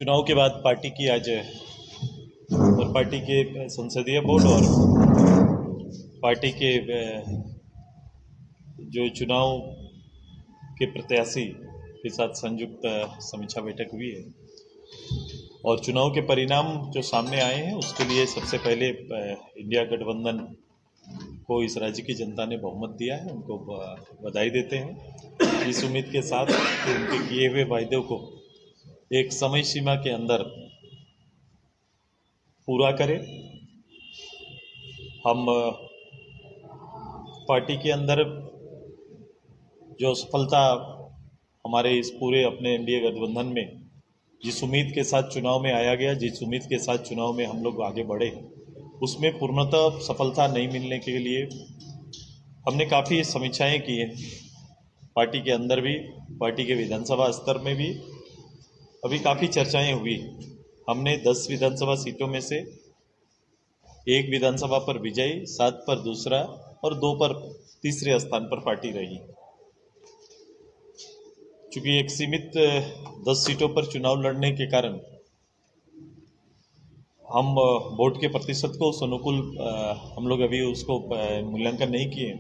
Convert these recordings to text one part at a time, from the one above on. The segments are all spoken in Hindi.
चुनाव के बाद पार्टी की आज और पार्टी के संसदीय बोर्ड और पार्टी के जो चुनाव के प्रत्याशी के साथ संयुक्त समीक्षा बैठक हुई है और चुनाव के परिणाम जो सामने आए हैं उसके लिए सबसे पहले इंडिया गठबंधन को इस राज्य की जनता ने बहुमत दिया है, उनको बधाई देते हैं। इस उम्मीद के साथ कि उनके किए हुए वायदों को एक समय सीमा के अंदर पूरा करें। हम पार्टी के अंदर जो सफलता हमारे इस पूरे अपने एनडीए गठबंधन में जिस उम्मीद के साथ चुनाव में आया गया, जिस उम्मीद के साथ चुनाव में हम लोग आगे बढ़े, उसमें पूर्णतः सफलता नहीं मिलने के लिए हमने काफ़ी समीक्षाएं की हैं। पार्टी के अंदर भी, पार्टी के विधानसभा स्तर में भी अभी काफ़ी चर्चाएं हुई। हमने 10 विधानसभा सीटों में से 1 विधानसभा पर विजयी, 7 पर दूसरा और 2 पर तीसरे स्थान पर पार्टी रही। चूँकि एक सीमित 10 सीटों पर चुनाव लड़ने के कारण हम वोट के प्रतिशत को उस अनुकूल हम लोग अभी उसको मूल्यांकन नहीं किए,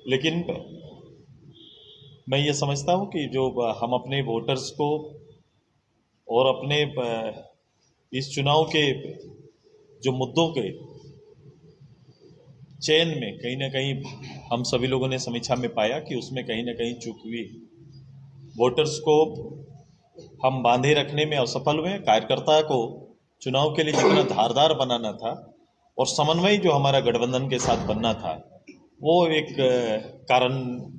लेकिन मैं ये समझता हूँ कि जो हम अपने वोटर्स को और अपने इस चुनाव के जो मुद्दों के चयन में कहीं ना कहीं हम सभी लोगों ने समीक्षा में पाया कि उसमें कहीं ना कहीं चूक हुई। वोटर्स को हम बांधे रखने में असफल हुए। कार्यकर्ता को चुनाव के लिए जितना धारदार बनाना था और समन्वय जो हमारा गठबंधन के साथ बनना था, वो एक कारण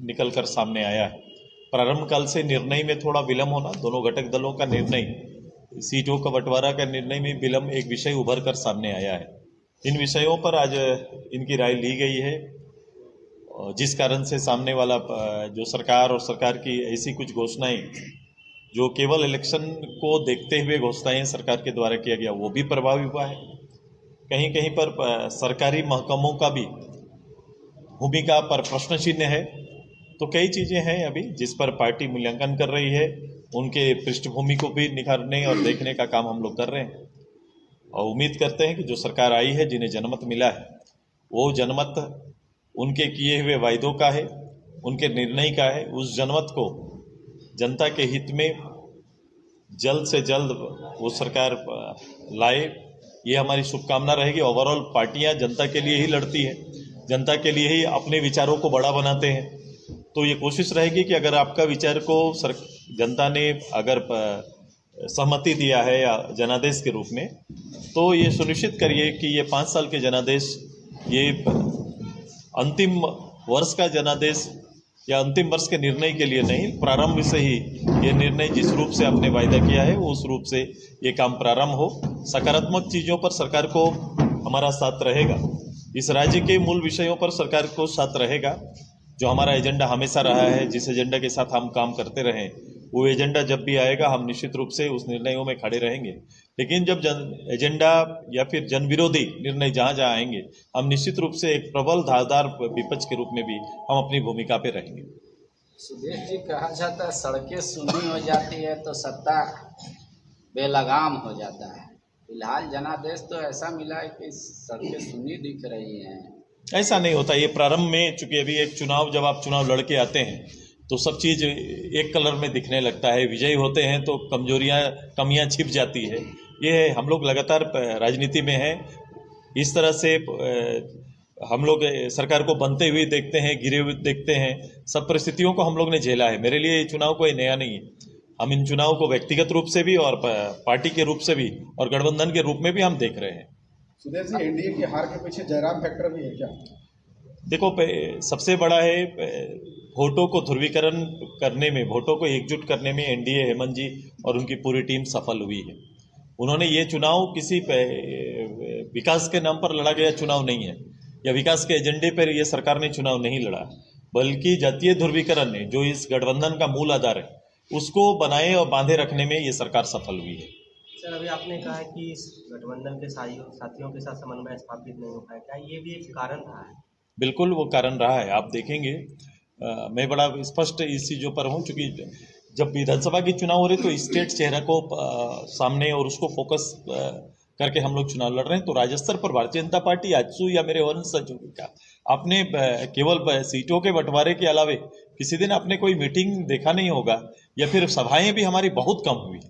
निकल कर सामने आया है। प्रारंभ काल से निर्णय में थोड़ा विलम्ब होना, दोनों घटक दलों का निर्णय, सीटों का बंटवारा का निर्णय में विलम्ब एक विषय उभर कर सामने आया है। इन विषयों पर आज इनकी राय ली गई है, जिस कारण से सामने वाला जो सरकार और सरकार की ऐसी कुछ घोषणाएं जो केवल इलेक्शन को देखते हुए घोषणाएं सरकार के द्वारा किया गया, वो भी प्रभावी हुआ है। कहीं कहीं पर सरकारी महकमों का भी भूमिका पर प्रश्न चिन्ह है। तो कई चीज़ें हैं अभी जिस पर पार्टी मूल्यांकन कर रही है, उनके पृष्ठभूमि को भी निखारने और देखने का काम हम लोग कर रहे हैं और उम्मीद करते हैं कि जो सरकार आई है, जिन्हें जनमत मिला है, वो जनमत उनके किए हुए वायदों का है, उनके निर्णय का है। उस जनमत को जनता के हित में जल्द से जल्द वो सरकार लाए, ये हमारी शुभकामना रहेगी। ओवरऑल पार्टियां जनता के लिए ही लड़ती हैं, जनता के लिए ही अपने विचारों को बड़ा बनाते हैं। तो ये कोशिश रहेगी कि अगर आपका विचार को जनता ने अगर सहमति दिया है या जनादेश के रूप में, तो ये सुनिश्चित करिए कि ये 5 साल के जनादेश, ये अंतिम वर्ष का जनादेश या अंतिम वर्ष के निर्णय के लिए नहीं, प्रारंभ से ही ये निर्णय जिस रूप से आपने वायदा किया है वो उस रूप से ये काम प्रारंभ हो। सकारात्मक चीज़ों पर सरकार को हमारा साथ रहेगा, इस राज्य के मूल विषयों पर सरकार को साथ रहेगा। जो हमारा एजेंडा हमेशा रहा है, जिस एजेंडा के साथ हम काम करते रहें, वो एजेंडा जब भी आएगा हम निश्चित रूप से उस निर्णयों में खड़े रहेंगे। लेकिन जब एजेंडा या फिर जन विरोधी निर्णय जहाँ जहाँ आएंगे, हम निश्चित रूप से एक प्रबल धारदार विपक्ष के रूप में भी हम अपनी भूमिका पे रहेंगे। सुदेश जी, कहा जाता है सड़कें सूनी हो जाती है तो सत्ता बेलगाम हो जाता है। फिलहाल जनादेश तो ऐसा मिला है कि सड़कें सूनी दिख रही हैं। ऐसा नहीं होता, ये प्रारंभ में, चूंकि अभी एक चुनाव, जब आप चुनाव लड़ के आते हैं तो सब चीज़ एक कलर में दिखने लगता है। विजयी होते हैं तो कमियां छिप जाती है। ये है, हम लोग लगातार राजनीति में हैं। इस तरह से हम लोग सरकार को बनते हुए देखते हैं, गिरे हुए देखते हैं। सब परिस्थितियों को हम लोग ने झेला है। मेरे लिए ये चुनाव कोई नया नहीं है। हम इन चुनाव को व्यक्तिगत रूप से भी और पार्टी के रूप से भी और गठबंधन के रूप में भी हम देख रहे हैं। सुदेश जी, एनडीए की हार के पीछे जयराम फैक्टर भी है क्या? देखो, सबसे बड़ा है वोटों को ध्रुवीकरण करने में, वोटों को एकजुट करने में एनडीए, हेमंत जी और उनकी पूरी टीम सफल हुई है। उन्होंने ये चुनाव किसी विकास के नाम पर लड़ा गया चुनाव नहीं है, या विकास के एजेंडे पर ये सरकार ने चुनाव नहीं लड़ा, बल्कि जातीय ध्रुवीकरण ने, जो इस गठबंधन का मूल आधार है, उसको बनाए और बांधे रखने में ये सरकार सफल हुई है। सर, अभी आपने कहा कि इस गठबंधन के साथियों के साथ समन्वय स्थापित नहीं हो पाया, क्या ये भी एक कारण रहा है? बिल्कुल वो कारण रहा है। आप देखेंगे, मैं बड़ा स्पष्ट इस चीज़ों पर हूँ, चूँकि जब विधानसभा की चुनाव हो रहे तो स्टेट चेहरा को सामने और उसको फोकस करके हम लोग चुनाव लड़ रहे हैं। तो राज्य स्तर पर भारतीय जनता पार्टी आजसू या मेरे वंश सहयोगी का आपने केवल सीटों के बंटवारे के अलावे किसी दिन आपने कोई मीटिंग देखा नहीं होगा, या फिर सभाएं भी हमारी बहुत कम हुई।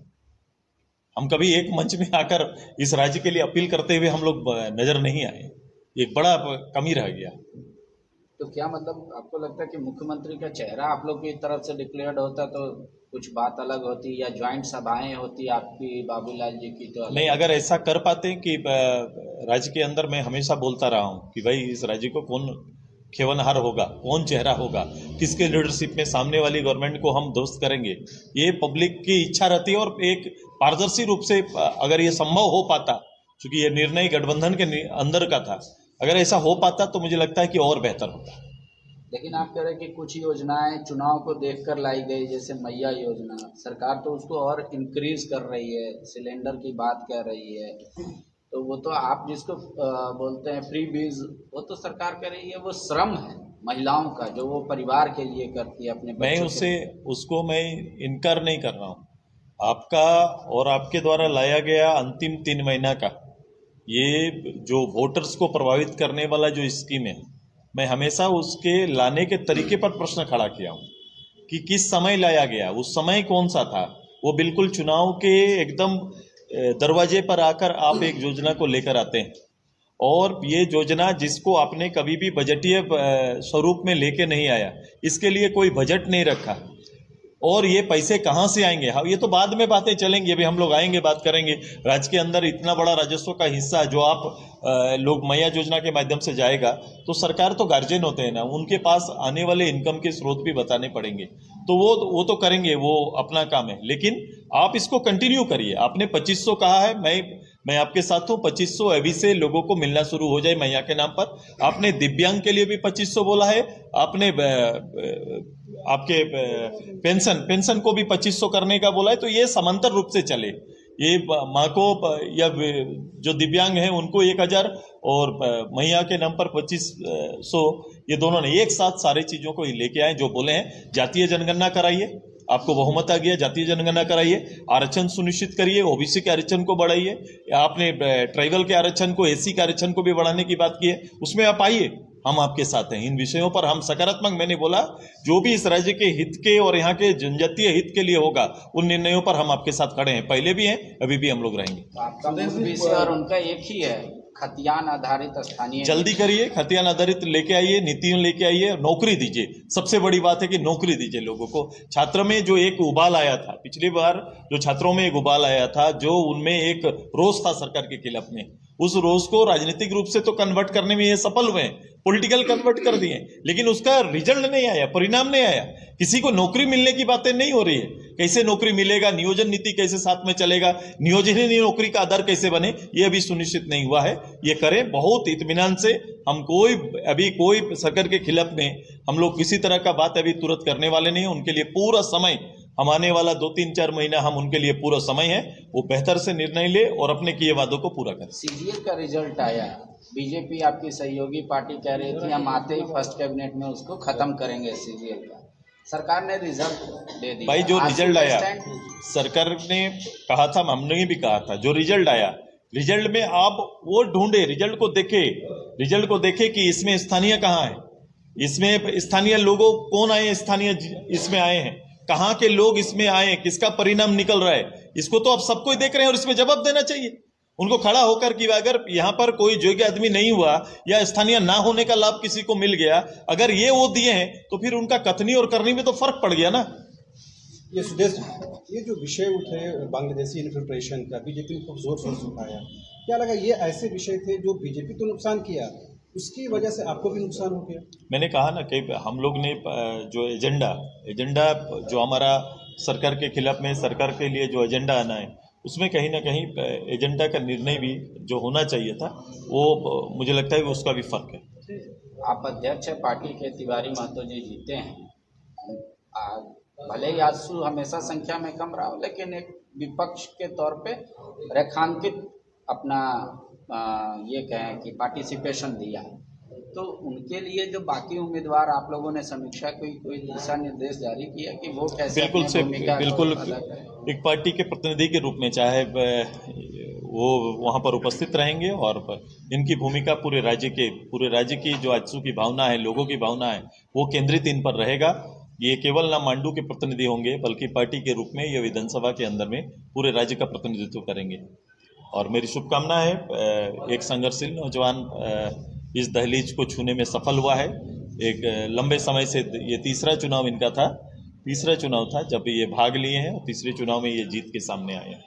हम कभी एक मंच में आकर इस राज्य के लिए अपील करते हुए हम लोग नजर नहीं आए, एक बड़ा कमी रह गया। तो क्या मतलब आपको लगता है कि मुख्यमंत्री का चेहरा आप लोग की तरफ से डिक्लेयर्ड होता तो कुछ बात अलग होती, या ज्वाइंट सभाएं होती आपकी बाबूलाल जी की तो अलग? नहीं, अगर ऐसा कर पाते कि राज्य के अंदर, मैं हमेशा बोलता रहा हूं कि भाई इस राज्य को कौन खेवनहार होगा, कौन चेहरा होगा, किसके लीडरशिप में सामने वाली गवर्नमेंट को हम दुरुस्त करेंगे, ये पब्लिक की इच्छा रहती है। और एक पारदर्शी रूप से अगर ये संभव हो पाता, क्योंकि ये निर्णय गठबंधन के अंदर का था, अगर ऐसा हो पाता तो मुझे लगता है कि और बेहतर होता। लेकिन आप कह रहे हैं कि कुछ योजनाएं चुनाव को देखकर लाई गई, जैसे मैया योजना, सरकार तो उसको और इंक्रीज कर रही है, सिलेंडर की बात कह रही है, तो वो तो आप जिसको बोलते हैं फ्री बीज, वो तो सरकार कह रही है वो श्रम है महिलाओं का जो वो परिवार के लिए करती है अपने मैं उसको मैं इनकार नहीं कर रहा हूँ। आपका और आपके द्वारा लाया गया अंतिम 3 महीना का ये जो वोटर्स को प्रभावित करने वाला जो स्कीम है, मैं हमेशा उसके लाने के तरीके पर प्रश्न खड़ा किया हूँ कि किस समय लाया गया, उस समय कौन सा था। वो बिल्कुल चुनाव के एकदम दरवाजे पर आकर आप एक योजना को लेकर आते हैं, और ये योजना जिसको आपने कभी भी बजटीय स्वरूप में लेके नहीं आया, इसके लिए कोई बजट नहीं रखा, और ये पैसे कहाँ से आएंगे, हाँ ये तो बाद में बातें चलेंगी, अभी हम लोग आएंगे बात करेंगे। राज्य के अंदर इतना बड़ा राजस्व का हिस्सा जो आप लोग मैया योजना के माध्यम से जाएगा, तो सरकार तो गार्जियन होते हैं ना, उनके पास आने वाले इनकम के स्रोत भी बताने पड़ेंगे, तो वो तो करेंगे, वो अपना काम है। लेकिन आप इसको कंटिन्यू करिए। आपने 2500 कहा है, मैं आपके साथ हूँ। 2500 अभी से लोगों को मिलना शुरू हो जाए मैया के नाम पर। आपने दिव्यांग के लिए भी 2500 बोला है, आपने आपके पेंशन को भी 2500 करने का बोला है। तो ये समांतर रूप से चले, ये माँ को या जो दिव्यांग हैं उनको 1000 और मैया के नाम पर 2500, ये दोनों ने एक साथ सारी चीजों को लेके आए। जो बोले हैं जातीय जनगणना कराइए, आपको बहुमत आ गया, जातीय जनगणना कराइए, आरक्षण सुनिश्चित करिए, ओबीसी के आरक्षण को बढ़ाइए, आपने ट्राइबल के आरक्षण को, एससी के आरक्षण को भी बढ़ाने की बात की है, उसमें आप आइए, हम आपके साथ हैं। इन विषयों पर हम सकारात्मक, मैंने बोला जो भी इस राज्य के हित के और यहाँ के जनजातीय हित के लिए होगा, उन निर्णयों पर हम आपके साथ खड़े हैं, पहले भी हैं, अभी भी हम लोग रहेंगे। तो आपका मूल विषय और उनका एक ही है, खतियान आधारित स्थानीय। जल्दी करिए, खतियान आधारित लेके आइए, नीतियों लेके आइए, नौकरी दीजिए। सबसे बड़ी बात है कि नौकरी दीजिए लोगों को। छात्र में जो एक उबाल आया था, पिछली बार जो छात्रों में एक उबाल आया था, जो उनमें एक रोष था सरकार के खिलाफ में, उस रोष को राजनीतिक रूप से तो कन्वर्ट करने में ये सफल हुए, पॉलिटिकल कन्वर्ट कर दिए, लेकिन उसका रिजल्ट नहीं आया, परिणाम नहीं आया। किसी को नौकरी मिलने की बातें नहीं हो रही है, कैसे नौकरी मिलेगा, नियोजन नीति कैसे साथ में चलेगा, नियोजन ही नौकरी का आधार कैसे बने, ये अभी सुनिश्चित नहीं हुआ है। ये करें बहुत इत्मीनान से। हम अभी कोई सरकार के खिलाफ में हम लोग किसी तरह का बात अभी तुरंत करने वाले नहीं है। उनके लिए पूरा समय, हम आने वाला 2-3-4 महीना हम उनके लिए पूरा समय है, वो बेहतर से निर्णय ले और अपने किए वादों को पूरा करें। सीजीएल का रिजल्ट आया, बीजेपी आपकी सहयोगी पार्टी कह रही थी हम आते ही फर्स्ट कैबिनेट में उसको खत्म करेंगे सीजीएल का, सरकार ने रिजल्ट दे दिया। भाई जो रिजल्ट आया, सरकार ने कहा था, हमने भी कहा था, जो रिजल्ट आया, रिजल्ट में आप वो ढूंढे, रिजल्ट को देखे कि इसमें स्थानीय कहाँ है, इसमें स्थानीय लोगों कौन आए, स्थानीय इसमें आए हैं, कहाँ के लोग इसमें आए, किसका परिणाम निकल रहा है, इसको तो आप सबको देख रहे हैं और इसमें जवाब देना चाहिए उनको खड़ा होकर कि अगर यहाँ पर कोई योग्य आदमी नहीं हुआ या स्थानीय ना होने का लाभ किसी को मिल गया, अगर ये वो दिए हैं तो फिर उनका कथनी और करनी में तो फर्क पड़ गया ना। ये सुदेश, ये जो विषय उठे बांग्लादेशी इन्फिल्ट्रेशन का, बीजेपी ने खूब जोर शोर से उठाया, क्या लगा ये ऐसे विषय थे जो बीजेपी को नुकसान किया, उसकी वजह से आपको भी नुकसान हो गया? मैंने कहा ना कि हम लोग ने जो एजेंडा जो हमारा सरकार के खिलाफ में, सरकार के लिए जो एजेंडा आना है, उसमें कहीं ना कहीं एजेंडा का निर्णय भी जो होना चाहिए था, वो मुझे लगता है कि उसका भी फर्क है। आप अध्यक्ष पार्टी के तिवारी महतो जी जीते हैं, भले ही आजसू हमेशा संख्या में कम रहा हो, लेकिन एक विपक्ष के तौर पे रेखांकित अपना ये कहें कि पार्टिसिपेशन दिया, तो उनके लिए जो बाकी उम्मीदवार आप लोगों ने समीक्षा कोई दिशा निर्देश जारी किया कि वो कैसे बिल्कुल अपनी से भूमिका को बिल्कुल अदा करें? एक पार्टी के प्रतिनिधि के रूप में चाहे वो वहाँ पर उपस्थित रहेंगे और इनकी भूमिका पूरे राज्य की जो आजसू की भावना है, लोगों की भावना है, वो केंद्रित इन पर रहेगा। ये केवल ना मांडू के प्रतिनिधि होंगे बल्कि पार्टी के रूप में ये विधानसभा के अंदर में पूरे राज्य का प्रतिनिधित्व करेंगे। और मेरी शुभकामना है, एक संघर्षशील नौजवान इस दहलीज को छूने में सफल हुआ है। एक लंबे समय से ये तीसरा चुनाव इनका था, तीसरा चुनाव था जब ये भाग लिए हैं और तीसरे चुनाव में ये जीत के सामने आए हैं।